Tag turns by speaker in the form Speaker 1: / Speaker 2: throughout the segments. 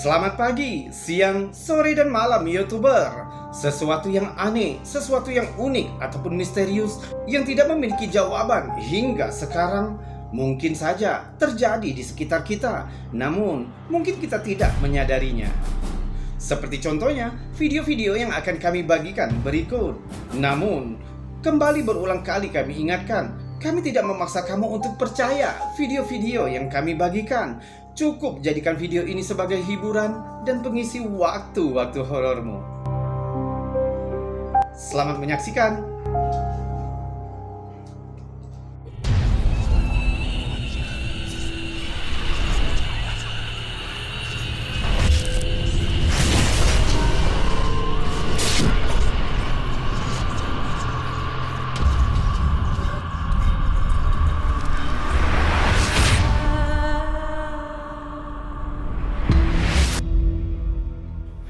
Speaker 1: Selamat pagi, siang, sore, dan malam YouTuber. Sesuatu yang aneh, sesuatu yang unik ataupun misterius yang tidak memiliki jawaban hingga sekarang mungkin saja terjadi di sekitar kita, namun mungkin kita tidak menyadarinya. Seperti contohnya video-video yang akan kami bagikan berikut. Namun, kembali berulang kali kami ingatkan, kami tidak memaksa kamu untuk percaya video-video yang kami bagikan. Cukup jadikan video ini sebagai hiburan dan pengisi waktu-waktu horormu. Selamat menyaksikan.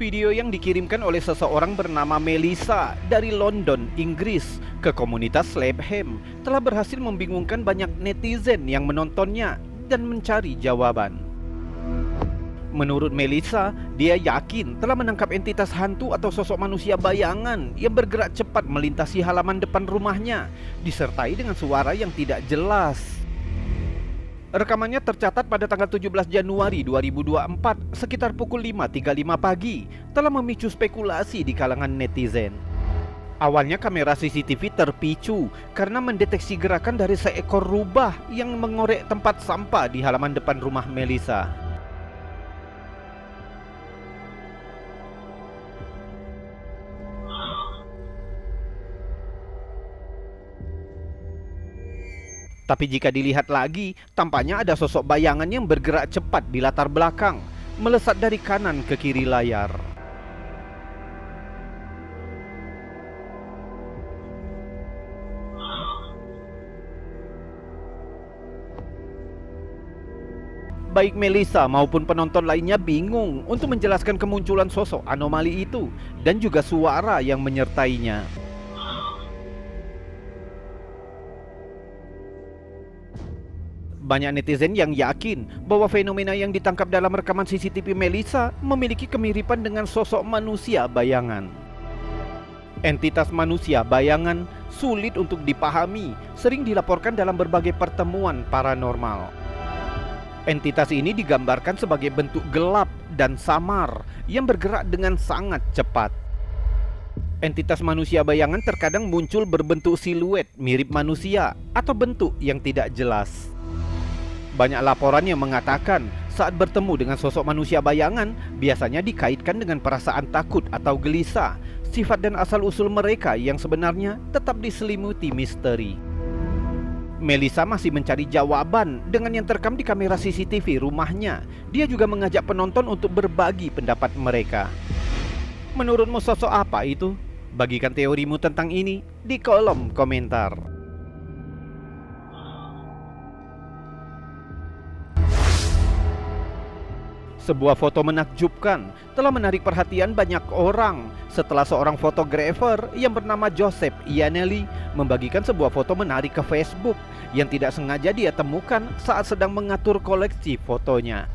Speaker 2: Video yang dikirimkan oleh seseorang bernama Melissa dari London, Inggris ke komunitas Slaphem telah berhasil membingungkan banyak netizen yang menontonnya dan mencari jawaban. Menurut Melissa, dia yakin telah menangkap entitas hantu atau sosok manusia bayangan yang bergerak cepat melintasi halaman depan rumahnya, disertai dengan suara yang tidak jelas. Rekamannya tercatat pada tanggal 17 Januari 2024 sekitar pukul 5.35 pagi, telah memicu spekulasi di kalangan netizen. Awalnya kamera CCTV terpicu karena mendeteksi gerakan dari seekor rubah yang mengorek tempat sampah di halaman depan rumah Melissa. Tapi jika dilihat lagi, tampaknya ada sosok bayangan yang bergerak cepat di latar belakang, melesat dari kanan ke kiri layar. Baik Melissa maupun penonton lainnya bingung untuk menjelaskan kemunculan sosok anomali itu dan juga suara yang menyertainya. Banyak netizen yang yakin bahwa fenomena yang ditangkap dalam rekaman CCTV Melissa memiliki kemiripan dengan sosok manusia bayangan. Entitas manusia bayangan sulit untuk dipahami, sering dilaporkan dalam berbagai pertemuan paranormal. Entitas ini digambarkan sebagai bentuk gelap dan samar yang bergerak dengan sangat cepat. Entitas manusia bayangan terkadang muncul berbentuk siluet mirip manusia atau bentuk yang tidak jelas. Banyak laporan yang mengatakan saat bertemu dengan sosok manusia bayangan biasanya dikaitkan dengan perasaan takut atau gelisah, sifat dan asal-usul mereka yang sebenarnya tetap diselimuti misteri. Melissa masih mencari jawaban dengan yang terekam di kamera CCTV rumahnya. Dia juga mengajak penonton untuk berbagi pendapat mereka. Menurutmu sosok apa itu? Bagikan teorimu tentang ini di kolom komentar. Sebuah foto menakjubkan telah menarik perhatian banyak orang setelah seorang fotografer yang bernama Joseph Iannelli membagikan sebuah foto menarik ke Facebook yang tidak sengaja dia temukan saat sedang mengatur koleksi fotonya.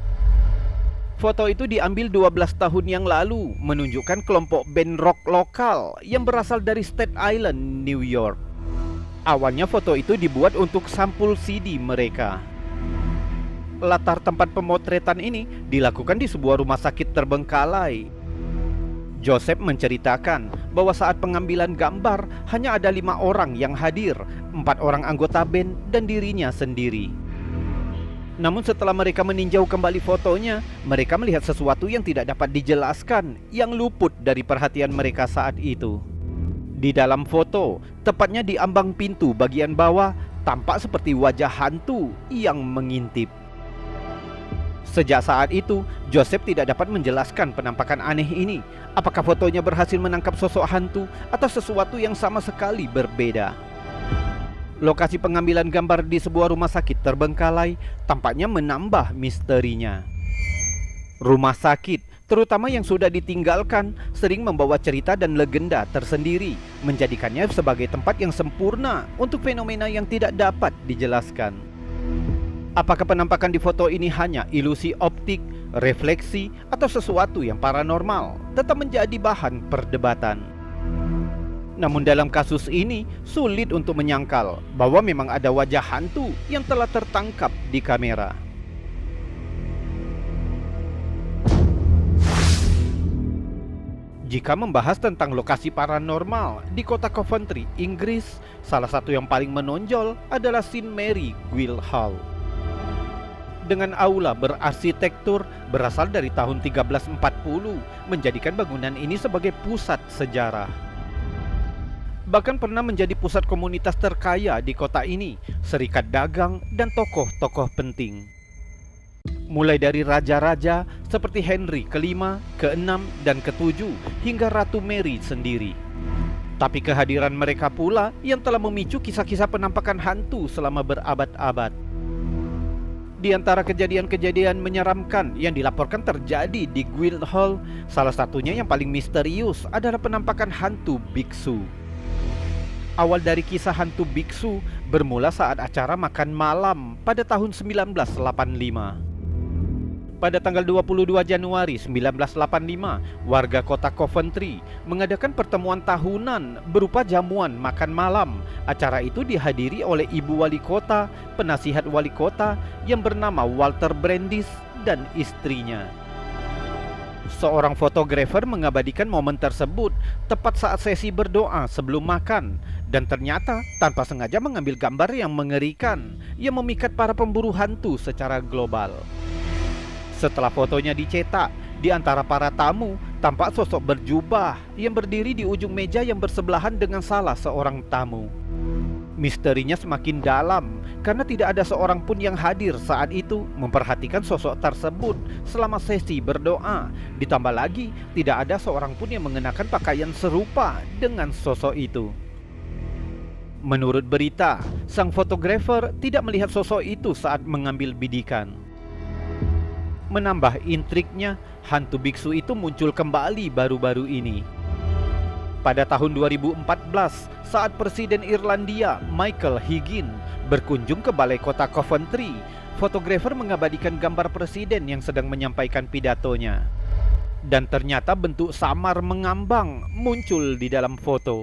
Speaker 2: Foto itu diambil 12 tahun yang lalu, menunjukkan kelompok band rock lokal yang berasal dari Staten Island, New York. Awalnya foto itu dibuat untuk sampul CD mereka. Latar tempat pemotretan ini dilakukan di sebuah rumah sakit terbengkalai. Joseph menceritakan bahwa saat pengambilan gambar hanya ada 5 orang yang hadir, 4 orang anggota band dan dirinya sendiri. Namun setelah mereka meninjau kembali fotonya, mereka melihat sesuatu yang tidak dapat dijelaskan yang luput dari perhatian mereka saat itu. Di dalam foto, tepatnya di ambang pintu bagian bawah, tampak seperti wajah hantu yang mengintip. Sejak saat itu, Joseph tidak dapat menjelaskan penampakan aneh ini. Apakah fotonya berhasil menangkap sosok hantu atau sesuatu yang sama sekali berbeda? Lokasi pengambilan gambar di sebuah rumah sakit terbengkalai tampaknya menambah misterinya. Rumah sakit, terutama yang sudah ditinggalkan, sering membawa cerita dan legenda tersendiri, menjadikannya sebagai tempat yang sempurna untuk fenomena yang tidak dapat dijelaskan. Apakah penampakan di foto ini hanya ilusi optik refleksi, atau sesuatu yang paranormal tetap menjadi bahan perdebatan. Namun dalam kasus ini sulit untuk menyangkal bahwa memang ada wajah hantu yang telah tertangkap di kamera. Jika membahas tentang lokasi paranormal di kota Coventry, Inggris, salah satu yang paling menonjol adalah St. Mary Guildhall. Dengan aula berarsitektur berasal dari tahun 1340, menjadikan bangunan ini sebagai pusat sejarah. Bahkan pernah menjadi pusat komunitas terkaya di kota ini, serikat dagang, dan tokoh-tokoh penting. Mulai dari raja-raja seperti Henry ke-5, ke-6, dan ke-7 hingga Ratu Mary sendiri. Tapi kehadiran mereka pula yang telah memicu kisah-kisah penampakan hantu selama berabad-abad. Di antara kejadian-kejadian menyeramkan yang dilaporkan terjadi di Guildhall, salah satunya yang paling misterius adalah penampakan hantu biksu. Awal dari kisah hantu biksu bermula saat acara makan malam pada tahun 1985. Pada tanggal 22 Januari 1985, warga kota Coventry mengadakan pertemuan tahunan berupa jamuan makan malam. Acara itu dihadiri oleh ibu wali kota, penasihat wali kota yang bernama Walter Brandis, dan istrinya. Seorang fotografer mengabadikan momen tersebut tepat saat sesi berdoa sebelum makan, dan ternyata tanpa sengaja mengambil gambar yang mengerikan yang memikat para pemburu hantu secara global. Setelah fotonya dicetak, di antara para tamu tampak sosok berjubah yang berdiri di ujung meja yang bersebelahan dengan salah seorang tamu. Misterinya semakin dalam karena tidak ada seorang pun yang hadir saat itu memperhatikan sosok tersebut selama sesi berdoa. Ditambah lagi, tidak ada seorang pun yang mengenakan pakaian serupa dengan sosok itu. Menurut berita, sang fotografer tidak melihat sosok itu saat mengambil bidikan. Menambah intriknya, hantu biksu itu muncul kembali baru-baru ini. Pada tahun 2014, saat Presiden Irlandia Michael Higgins berkunjung ke balai kota Coventry, fotografer mengabadikan gambar presiden yang sedang menyampaikan pidatonya. Dan ternyata bentuk samar mengambang muncul di dalam foto.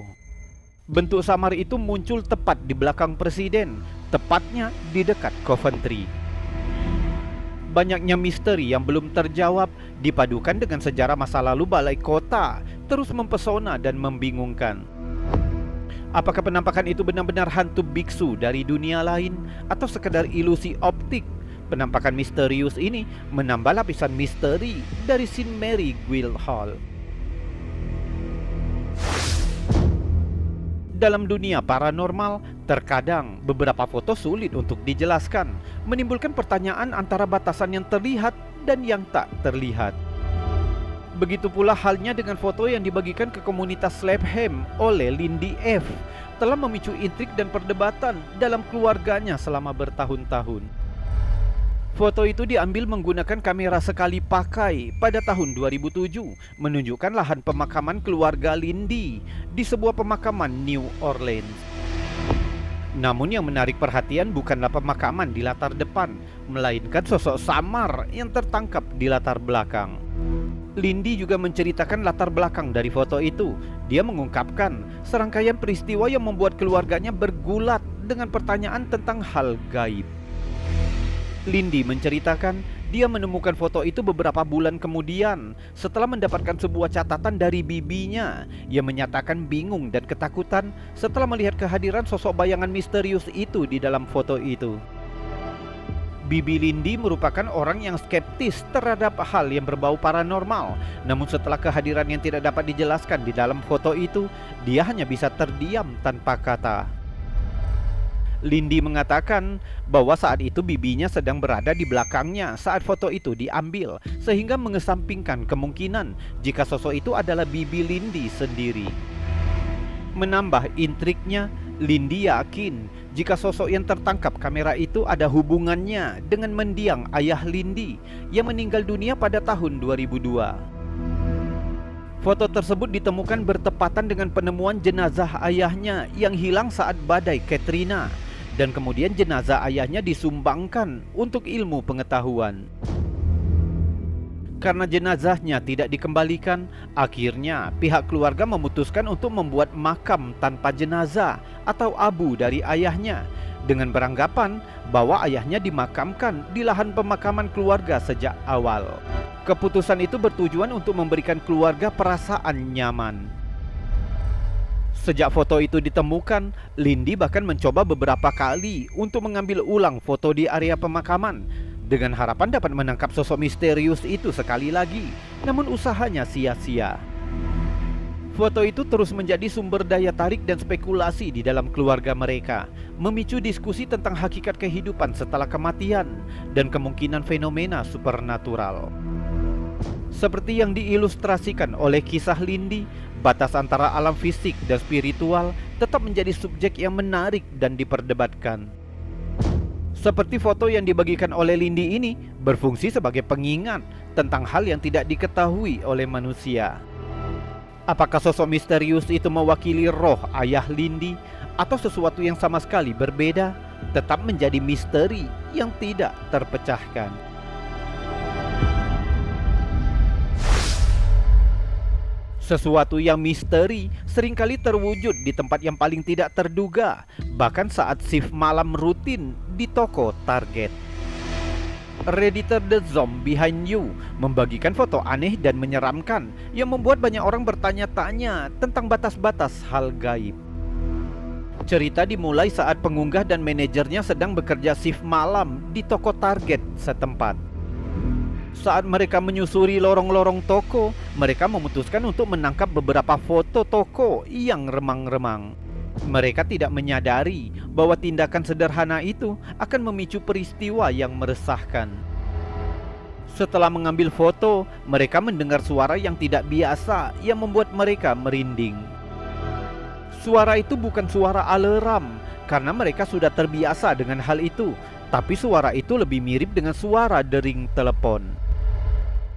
Speaker 2: Bentuk samar itu muncul tepat di belakang presiden, tepatnya di dekat Coventry. Banyaknya misteri yang belum terjawab dipadukan dengan sejarah masa lalu balai kota terus mempesona dan membingungkan. Apakah penampakan itu benar-benar hantu biksu dari dunia lain atau sekedar ilusi optik? Penampakan misterius ini menambah lapisan misteri dari St. Mary Guildhall. Dalam dunia paranormal, terkadang beberapa foto sulit untuk dijelaskan, menimbulkan pertanyaan antara batasan yang terlihat dan yang tak terlihat. Begitu pula halnya dengan foto yang dibagikan ke komunitas Slapham oleh Lindy F. telah memicu intrik dan perdebatan dalam keluarganya selama bertahun-tahun. Foto itu diambil menggunakan kamera sekali pakai pada tahun 2007, menunjukkan lahan pemakaman keluarga Lindy di sebuah pemakaman New Orleans. Namun yang menarik perhatian bukanlah pemakaman di latar depan, melainkan sosok samar yang tertangkap di latar belakang. Lindy juga menceritakan latar belakang dari foto itu. Dia mengungkapkan serangkaian peristiwa yang membuat keluarganya bergulat dengan pertanyaan tentang hal gaib. Lindy menceritakan dia menemukan foto itu beberapa bulan kemudian setelah mendapatkan sebuah catatan dari bibinya yang menyatakan bingung dan ketakutan setelah melihat kehadiran sosok bayangan misterius itu di dalam foto itu. Bibi Lindy merupakan orang yang skeptis terhadap hal yang berbau paranormal. Namun setelah kehadiran yang tidak dapat dijelaskan di dalam foto itu, dia hanya bisa terdiam tanpa kata. Lindy mengatakan bahwa saat itu bibinya sedang berada di belakangnya saat foto itu diambil, sehingga mengesampingkan kemungkinan jika sosok itu adalah bibi Lindy sendiri. Menambah intriknya, Lindy yakin jika sosok yang tertangkap kamera itu ada hubungannya dengan mendiang ayah Lindy yang meninggal dunia pada tahun 2002. Foto tersebut ditemukan bertepatan dengan penemuan jenazah ayahnya yang hilang saat badai Katrina, dan kemudian jenazah ayahnya disumbangkan untuk ilmu pengetahuan. Karena jenazahnya tidak dikembalikan, akhirnya pihak keluarga memutuskan untuk membuat makam tanpa jenazah atau abu dari ayahnya, dengan beranggapan bahwa ayahnya dimakamkan di lahan pemakaman keluarga sejak awal. Keputusan itu bertujuan untuk memberikan keluarga perasaan nyaman. Sejak foto itu ditemukan, Lindy bahkan mencoba beberapa kali untuk mengambil ulang foto di area pemakaman dengan harapan dapat menangkap sosok misterius itu sekali lagi, namun usahanya sia-sia. Foto itu terus menjadi sumber daya tarik dan spekulasi di dalam keluarga mereka, memicu diskusi tentang hakikat kehidupan setelah kematian dan kemungkinan fenomena supernatural. Seperti yang diilustrasikan oleh kisah Lindy, batas antara alam fisik dan spiritual tetap menjadi subjek yang menarik dan diperdebatkan. Seperti foto yang dibagikan oleh Lindy ini berfungsi sebagai pengingat tentang hal yang tidak diketahui oleh manusia. Apakah sosok misterius itu mewakili roh ayah Lindy atau sesuatu yang sama sekali berbeda, tetap menjadi misteri yang tidak terpecahkan. Sesuatu yang misteri seringkali terwujud di tempat yang paling tidak terduga, bahkan saat shift malam rutin di toko Target. Redditor The Zombie Behind You membagikan foto aneh dan menyeramkan yang membuat banyak orang bertanya-tanya tentang batas-batas hal gaib. Cerita dimulai saat pengunggah dan manajernya sedang bekerja shift malam di toko Target setempat. Saat mereka menyusuri lorong-lorong toko, mereka memutuskan untuk menangkap beberapa foto toko yang remang-remang. Mereka tidak menyadari bahwa tindakan sederhana itu akan memicu peristiwa yang meresahkan. Setelah mengambil foto, mereka mendengar suara yang tidak biasa yang membuat mereka merinding. Suara itu bukan suara alarm, karena mereka sudah terbiasa dengan hal itu, tapi suara itu lebih mirip dengan suara dering telepon.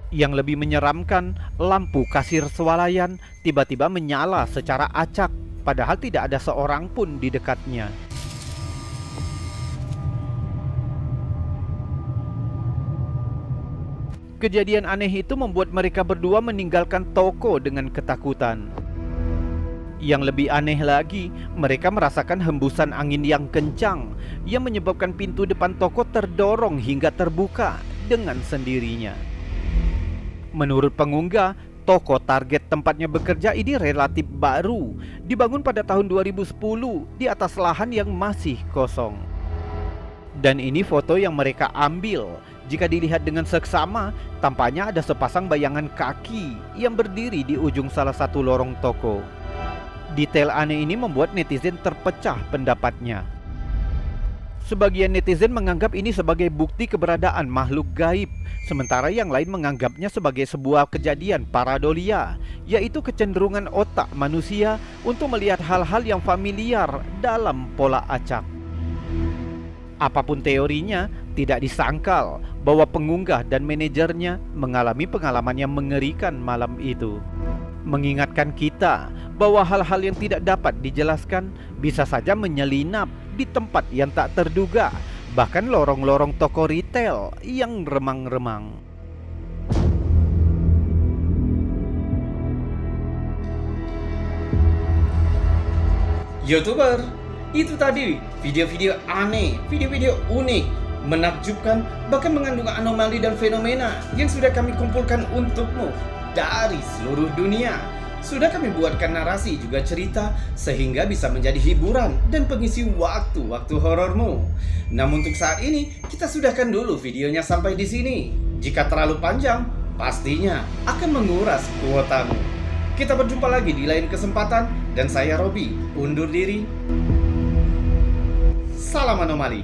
Speaker 2: Yang lebih menyeramkan, lampu kasir swalayan tiba-tiba menyala secara acak, padahal tidak ada seorang pun di dekatnya. Kejadian aneh itu membuat mereka berdua meninggalkan toko dengan ketakutan. Yang lebih aneh lagi, mereka merasakan hembusan angin yang kencang yang menyebabkan pintu depan toko terdorong hingga terbuka dengan sendirinya. Menurut pengunggah, toko Target tempatnya bekerja ini relatif baru, dibangun pada tahun 2010 di atas lahan yang masih kosong. Dan ini foto yang mereka ambil. Jika dilihat dengan seksama, tampaknya ada sepasang bayangan kaki yang berdiri di ujung salah satu lorong toko. Detail aneh ini membuat netizen terpecah pendapatnya. Sebagian netizen menganggap ini sebagai bukti keberadaan makhluk gaib, sementara yang lain menganggapnya sebagai sebuah kejadian paradolia, yaitu kecenderungan otak manusia untuk melihat hal-hal yang familiar dalam pola acak. Apapun teorinya, tidak disangkal bahwa pengunggah dan manajernya mengalami pengalaman yang mengerikan malam itu. Mengingatkan kita bahwa hal-hal yang tidak dapat dijelaskan bisa saja menyelinap di tempat yang tak terduga, bahkan lorong-lorong toko retail yang remang-remang.
Speaker 1: YouTuber, itu tadi video-video aneh, video-video unik, menakjubkan, bahkan mengandung anomali dan fenomena yang sudah kami kumpulkan untukmu dari seluruh dunia. Sudah kami buatkan narasi juga cerita sehingga bisa menjadi hiburan dan pengisi waktu-waktu horormu. Namun untuk saat ini kita sudahkan dulu videonya sampai di sini. Jika terlalu panjang, pastinya akan menguras kuotamu. Kita berjumpa lagi di lain kesempatan dan saya Robby undur diri. Salam anomali.